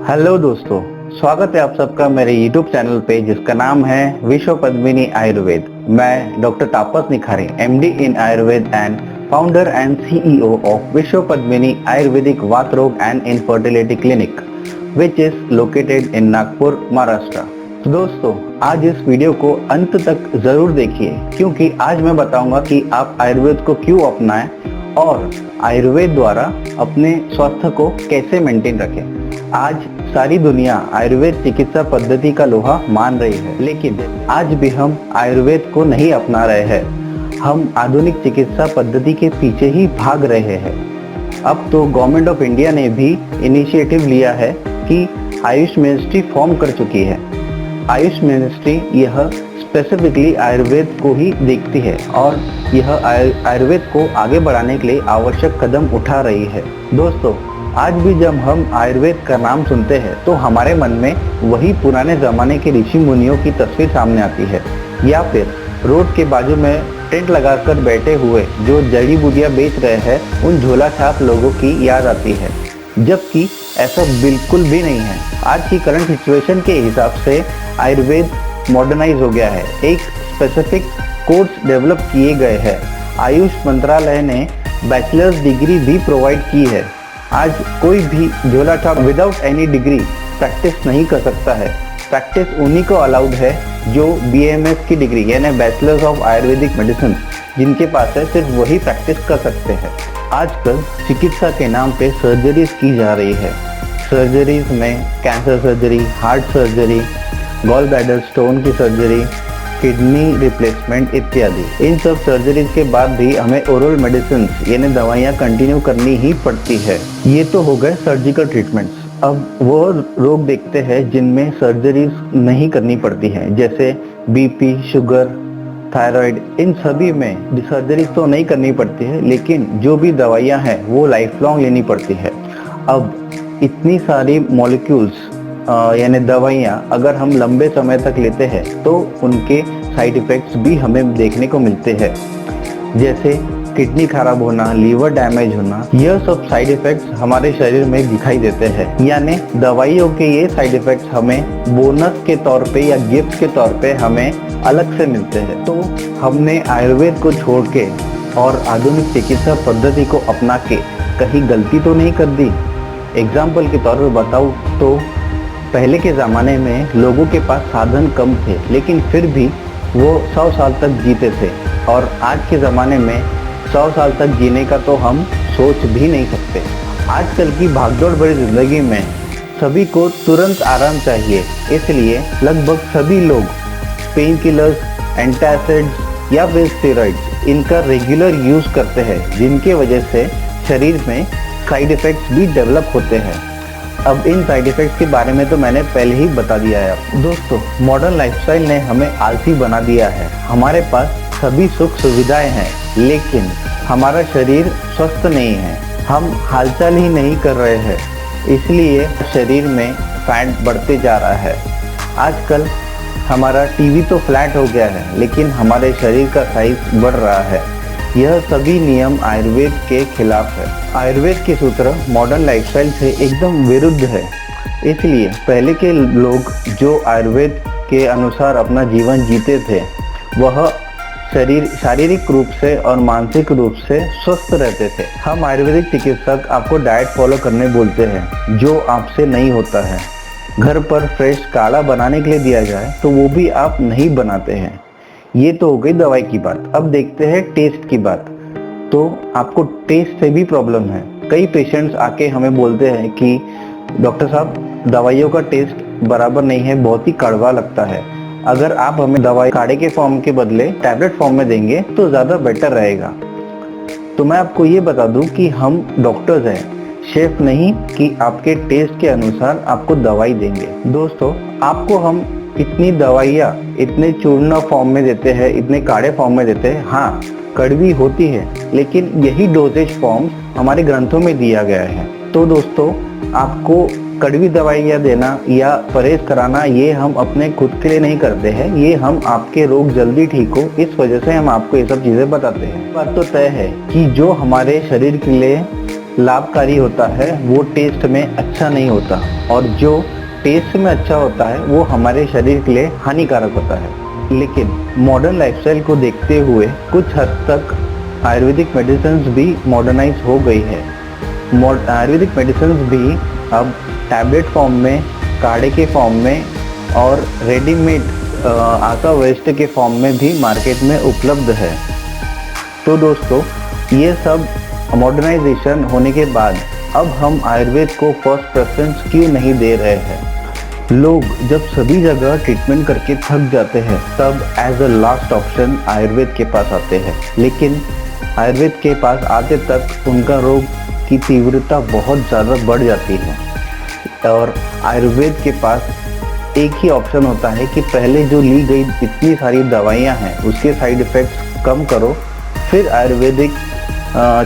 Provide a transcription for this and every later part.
Hello दोस्तों, स्वागत है आप सबका मेरे YouTube चैनल पे जिसका नाम है विश्व पद्मिनी आयुर्वेद। मैं doctor Tapas Nikhare, MD in Ayurveda and founder and CEO of Vishwa Padmini Ayurvedic Vaat Rog and infertility clinic which is located in Nagpur, Maharashtra. तो दोस्तों, आज इस वीडियो को अंत तक जरूर देखिए क्योंकि आज मैं बताऊंगा कि आप आयुर्वेद को क्यों अपनाएं और आयुर्वेद द्वारा अपने स्वास्थ्य को कैसे मेंटेन रखें। आज सारी दुनिया आयुर्वेद चिकित्सा पद्धति का लोहा मान रही है, लेकिन आज भी हम आयुर्वेद को नहीं अपना रहे हैं। हम आधुनिक चिकित्सा पद्धति के पीछे ही भाग रहे हैं। अब तो गवर्नमेंट ऑफ इंडिया ने भी इनिशिएटिव लिया है कि आयुष मिनिस्ट्री फॉर्म कर चुकी है। आयुष मिनिस्ट्री यह स्पेसिफिकली आयुर्वेद को ही देखती है और यह आयुर्वेद को आगे बढ़ाने के लिए आवश्यक कदम उठा रही है। दोस्तों, आज भी जब हम आयुर्वेद का नाम सुनते हैं तो हमारे मन में वही पुराने जमाने के ऋषि मुनियों की तस्वीर सामने आती है, या फिर रोड के बाजू में टेंट लगाकर बैठे हुए जो जड़ी बूटियां बेच रहे हैं उन झोला छाप लोगों की याद आती है, जबकि ऐसा बिल्कुल भी नहीं है। आज की करंट सिचुएशन के हिसाब से आयुर्वेद मॉडर्नाइज हो गया है। एक स्पेसिफिक कोर्स डेवलप किए गए हैं। आयुष मंत्रालय ने बैचलर्स डिग्री भी प्रोवाइड की है। आज कोई भी झोला छाप विदाउट एनी डिग्री प्रैक्टिस नहीं कर सकता है। प्रैक्टिस उन्हीं को अलाउड है जो BMS की डिग्री यानी बैचलर्स ऑफ आयुर्वेदिक मेडिसिन जिनके पास है, सिर्फ वही प्रैक्टिस कर सकते हैं। आजकल चिकित्सा के नाम पे सर्जरीज की जा रही है। सर्जरीज में cancer surgery, heart surgery, gall bladder stone की सर्जरी, किडनी रिप्लेसमेंट इत्यादि। इन सब सर्जरीज के बाद भी हमें ओरल मेडिसिन यानी दवाइयाँ कंटिन्यू करनी ही पड़ती है। ये तो हो गए सर्जिकल ट्रीटमेंट्स। अब वो रोग देखते हैं जिनमें सर्जरीज नहीं करनी पड़ती है, जैसे BP, शुगर, थायराइड। इन सभी में सर्जरीज तो नहीं करनी पड़ती है, लेकिन जो भी दवाइयाँ हैं वो लाइफ लॉन्ग लेनी पड़ती है। अब इतनी सारी मॉलिक्यूल्स यानी दवाइयाँ अगर हम लंबे समय तक लेते हैं तो उनके साइड इफ़ेक्ट्स भी हमें देखने को मिलते हैं, जैसे किडनी खराब होना, लीवर डैमेज होना। यह सब साइड इफ़ेक्ट्स हमारे शरीर में दिखाई देते हैं। यानी दवाइयों के ये साइड इफ़ेक्ट्स हमें बोनस के तौर पे या गिफ्ट के तौर पे हमें अलग से मिलते हैं। तो हमने आयुर्वेद को छोड़ के और आधुनिक चिकित्सा पद्धति को अपना के कहीं गलती तो नहीं कर दी। एग्जाम्पल के तौर पर बताऊँ तो पहले के ज़माने में लोगों के पास साधन कम थे, लेकिन फिर भी वो 100 साल तक जीते थे। और आज के ज़माने में 100 साल तक जीने का तो हम सोच भी नहीं सकते। आजकल की भागदौड़ भरी ज़िंदगी में सभी को तुरंत आराम चाहिए, इसलिए लगभग सभी लोग पेन किलर्स, एंटासिड्स या फिर स्टेरॉइड्स इनका रेगुलर यूज़ करते हैं, जिनके वजह से शरीर में साइड इफ़ेक्ट्स भी डेवलप होते हैं। अब इन साइड इफ़ेक्ट्स के बारे में तो मैंने पहले ही बता दिया है। दोस्तों, मॉडर्न लाइफस्टाइल ने हमें आलसी बना दिया है। हमारे पास सभी सुख सुविधाएं हैं, लेकिन हमारा शरीर स्वस्थ नहीं है। हम हालचाल ही नहीं कर रहे हैं, इसलिए शरीर में फैट बढ़ते जा रहा है। आजकल हमारा TV तो फ्लैट हो गया है, लेकिन हमारे शरीर का साइज बढ़ रहा है। यह सभी नियम आयुर्वेद के खिलाफ है। आयुर्वेद के सूत्र मॉडर्न लाइफस्टाइल से एकदम विरुद्ध है। इसलिए पहले के लोग जो आयुर्वेद के अनुसार अपना जीवन जीते थे, वह शारीरिक रूप से और मानसिक रूप से स्वस्थ रहते थे। हम आयुर्वेदिक चिकित्सक आपको डाइट फॉलो करने बोलते हैं, जो आपसे नहीं होता है। घर पर फ्रेश काढ़ा बनाने के लिए दिया जाए तो वो भी आप नहीं बनाते हैं। ये तो हो गई दवाई की बात। अब देखते हैं टेस्ट की बात। तो आपको टेस्ट से भी प्रॉब्लम है। कई पेशेंट्स आके हमें बोलते हैं कि डॉक्टर साहब, दवाइयों का टेस्ट बराबर नहीं है, बहुत ही कड़वा लगता है। अगर आप हमें दवाई काढ़े के फॉर्म के बदले टैबलेट फॉर्म में देंगे तो ज़्यादा बेटर रहेगा। तो मैं आपको ये बता दूं कि हम डॉक्टर्स हैं, शेफ नहीं कि आपके टेस्ट के अनुसार आपको दवाई देंगे। दोस्तों, आपको हम इतनी दवाइयाँ इतने चूर्ण फॉर्म में देते हैं, इतने काढ़े फॉर्म में देते हैं। हाँ, कड़वी होती है, लेकिन यही डोजेज फॉर्म हमारे ग्रंथों में दिया गया है। तो दोस्तों, आपको कड़वी दवाइयाँ देना या परहेज कराना, ये हम अपने खुद के लिए नहीं करते हैं। ये हम आपके रोग जल्दी ठीक हो, इस वजह से हम आपको ये सब चीज़ें बताते हैं। बात तो तय है कि जो हमारे शरीर के लिए लाभकारी होता है वो टेस्ट में अच्छा नहीं होता, और जो टेस्ट में अच्छा होता है वो हमारे शरीर के लिए हानिकारक होता है। लेकिन मॉडर्न लाइफस्टाइल को देखते हुए कुछ हद तक आयुर्वेदिक मेडिसिन भी मॉडर्नाइज हो गई है। आयुर्वेदिक मेडिसिन भी अब टैबलेट फॉर्म में, काढ़े के फॉर्म में और रेडीमेड आटा वेस्ट के फॉर्म में भी मार्केट में उपलब्ध है। तो दोस्तों, ये सब मॉडर्नाइजेशन होने के बाद अब हम आयुर्वेद को फर्स्ट प्रेफरेंस क्यों नहीं दे रहे हैं? लोग जब सभी जगह ट्रीटमेंट करके थक जाते हैं तब as a last option Ayurveda के पास आते हैं। लेकिन आयुर्वेद के पास आते तक उनका रोग की तीव्रता बहुत ज़्यादा बढ़ जाती है, और आयुर्वेद के पास एक ही ऑप्शन होता है कि पहले जो ली गई इतनी सारी दवाइयाँ हैं उसके साइड इफ़ेक्ट्स कम करो, फिर आयुर्वेदिक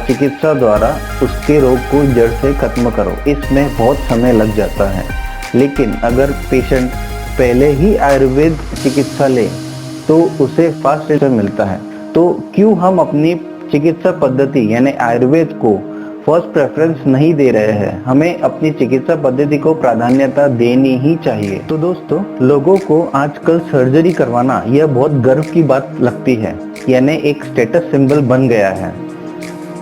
चिकित्सा द्वारा उसके रोग को जड़ से खत्म करो। इसमें बहुत समय लग जाता है। लेकिन अगर पेशेंट पहले ही आयुर्वेद चिकित्सा ले तो उसे फास्ट रिजल्ट मिलता है। तो क्यों हम अपनी चिकित्सा पद्धति यानी आयुर्वेद को फर्स्ट प्रेफरेंस नहीं दे रहे हैं? हमें अपनी चिकित्सा पद्धति को प्राधान्यता देनी ही चाहिए। तो दोस्तों, लोगों को आजकल सर्जरी करवाना यह बहुत गर्व की बात लगती है, यानी एक स्टेटस सिंबल बन गया है।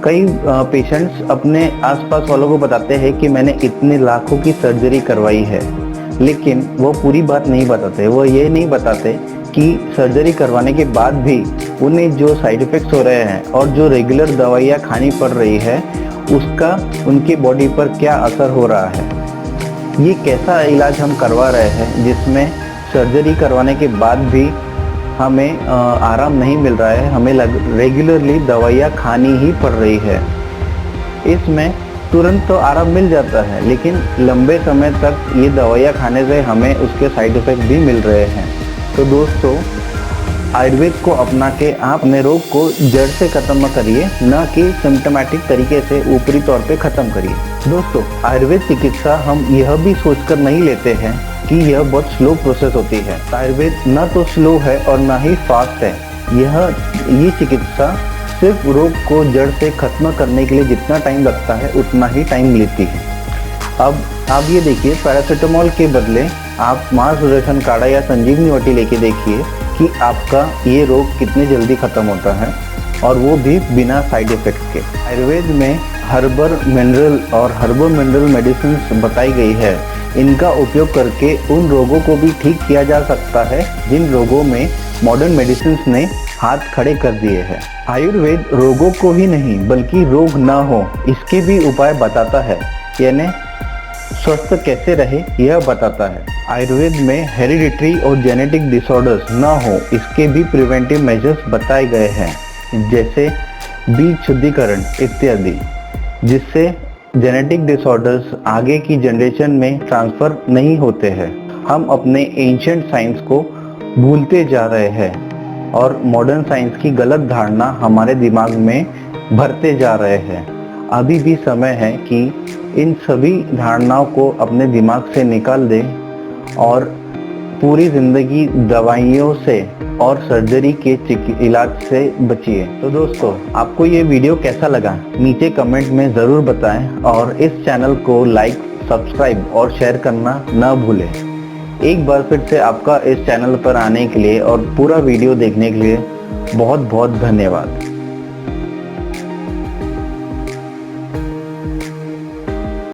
कई पेशेंट्स अपने आसपास वालों को बताते हैं कि मैंने इतने लाखों की सर्जरी करवाई है, लेकिन वो पूरी बात नहीं बताते। वो ये नहीं बताते कि सर्जरी करवाने के बाद भी उन्हें जो साइड इफ़ेक्ट्स हो रहे हैं और जो रेगुलर दवाइयाँ खानी पड़ रही है उसका उनकी बॉडी पर क्या असर हो रहा है। ये कैसा इलाज हम करवा रहे हैं जिसमें सर्जरी करवाने के बाद भी हमें आराम नहीं मिल रहा है, हमें रेगुलरली दवाइयाँ खानी ही पड़ रही है। इसमें तुरंत तो आराम मिल जाता है, लेकिन लंबे समय तक ये दवाइयाँ खाने से हमें उसके साइड इफ़ेक्ट भी मिल रहे हैं। तो दोस्तों, आयुर्वेद को अपना के आप अपने रोग को जड़ से खत्म करिए, न कि सिम्टोमेटिक तरीके से ऊपरी तौर पे खत्म करिए। दोस्तों, आयुर्वेद चिकित्सा हम यह भी सोचकर नहीं लेते हैं कि यह बहुत स्लो प्रोसेस होती है। आयुर्वेद न तो स्लो है और न ही फास्ट है। ये चिकित्सा सिर्फ रोग को जड़ से खत्म करने के लिए जितना टाइम लगता है उतना ही टाइम लेती है। अब आप ये देखिए, पैरासीटामोल के बदले आप महासुदर्शन काढ़ा या संजीवनी वटी लेके देखिए कि आपका ये रोग कितने जल्दी खत्म होता है, और वो भी बिना साइड इफ़ेक्ट के। आयुर्वेद में हर्बल मिनरल और हर्बल मिनरल मेडिसिन बताई गई है। इनका उपयोग करके उन रोगों को भी ठीक किया जा सकता है जिन रोगों में मॉडर्न मेडिसिन ने हाथ खड़े कर दिए हैं। आयुर्वेद रोगों को ही नहीं बल्कि रोग ना हो इसके भी उपाय बताता है, यानी स्वस्थ कैसे रहे यह बताता है। आयुर्वेद में हेरिडिटरी और जेनेटिक डिसऑर्डर्स ना हो इसके भी प्रिवेंटिव मेजर्स बताए गए हैं, जैसे बीज शुद्धिकरण इत्यादि, जिससे जेनेटिक डिसऑर्डर्स आगे की जनरेशन में ट्रांसफ़र नहीं होते हैं। हम अपने एंशिएंट साइंस को भूलते जा रहे हैं और मॉडर्न साइंस की गलत धारणा हमारे दिमाग में भरते जा रहे हैं। अभी भी समय है कि इन सभी धारणाओं को अपने दिमाग से निकाल दें और पूरी ज़िंदगी दवाइयों से और सर्जरी के इलाज से बचिए। तो दोस्तों, आपको ये वीडियो कैसा लगा नीचे कमेंट में ज़रूर बताएं, और इस चैनल को लाइक, सब्सक्राइब और शेयर करना न भूलें। एक बार फिर से आपका इस चैनल पर आने के लिए और पूरा वीडियो देखने के लिए बहुत बहुत धन्यवाद।